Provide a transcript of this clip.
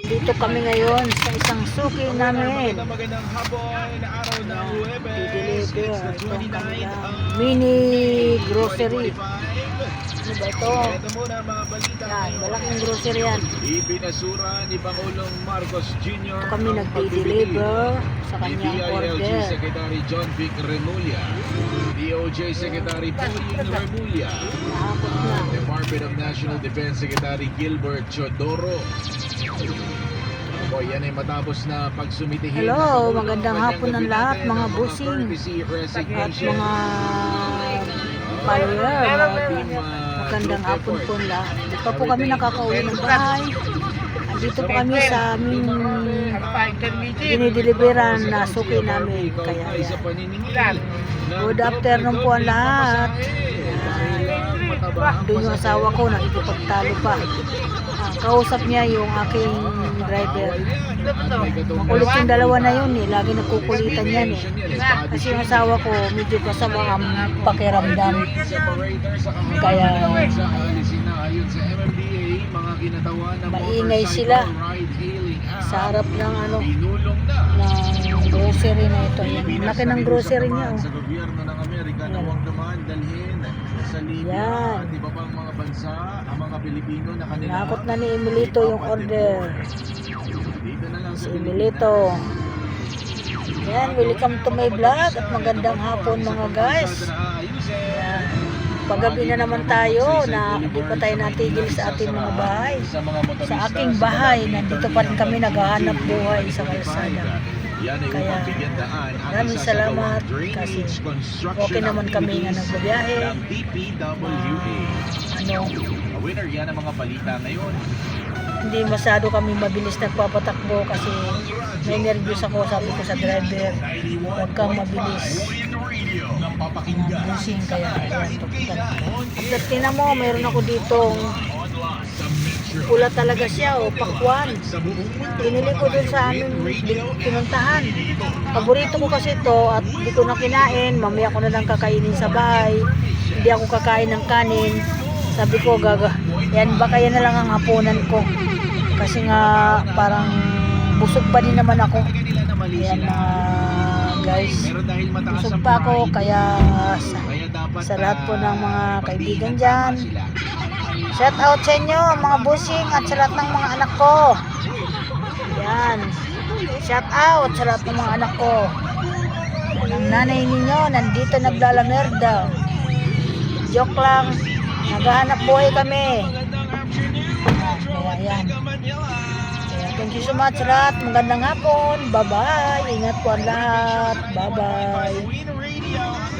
Dito kami ngayon sa isang suki namin. Magandang hapon na araw ng Huwebes, I-deliver it's the itong 29th kanilang of mini May, grocery. 2025. Ano ba ito? Ito muna ang mga balita Yan, ngayon. malaking grocery yan. Ibinasura ni Pangulong Marcos Jr. Ito kami ang nagdi-deliver sa pagbibiling ni kanyang DILG order. Secretary John Vic Remulla, DOJ Secretary Pauline Remulla, Nahakot na. Department of National Defense Secretary Gilbert Chodoro. O yan ay matapos na pagsumitihin. Hello, ng magandang kanyang hapon ng gabinete lahat, mga ng busing courtesy at resignation. mga follower. Team, Magandang group hapon effort. po lahat. Di pa po kami nakakauwi ng bahay. Andito po kami sa aming dinideliveran na suki namin. Kaya yan. Good afternoon po ang lahat. Doon yung asawa ko nakikipagtalo pa. Kausap niya yung aking driver. Makulit yung dalawa na yun eh. Lagi nagkukulitan yan eh. Kasi yung asawa ko medyo kasama ang pakiramdam. Kaya maingay sila sa harap ng ano ng grocery na ito. Yan. Laki ng grocery niya oh. Sa gobyerno ng Amerika na huwag naman dalhin sa Libya Yan. at iba pang mga bansa ang mga Pilipino na kanila. Nakot na ni Emilito yung order. Dito na lang Si sa Emilito. Yan, welcome to my vlog at magandang hapon mga guys. Yan. Paggabi na naman tayo na hindi pa tayo natigil sa ating mga bahay. Sa aking bahay, nandito pa rin kami naghahanap buhay sa kalsada. Kaya maraming salamat kasi okay naman kami nga nagbabiyahe. Winner yan ang mga balita ngayon. Hindi masyado kami mabilis nagpapatakbo kasi may nervyos ako. Sabi ko sa driver, huwag kang mabilis. Busing kaya tukitan. At tingnan mo, mayroon ako ditong pula talaga siya o pakwan. Binili ko dun sa aming pinuntahan. Paborito ko kasi ito at hindi ko na kinain. Mamaya ko na lang kakainin sa bahay. Hindi ako kakain ng kanin. Sabi ko, yan baka yan na lang ang hapunan ko. Kasi nga parang busog pa din naman ako. Ayan guys, busog pa ako. Kaya sa lahat po ng mga kaibigan dyan, shout out sa inyo mga busing at sa lahat ng mga anak ko. Yan, shout out sa lahat ng mga anak ko. Yan, ang nanay ninyo nandito naglalamerda. Joke lang, naghahanap buhay kami. Kaya yan. Kaya thank you so much sa lahat. Magandang hapon. Bye bye. Ingat po ang lahat. Bye bye.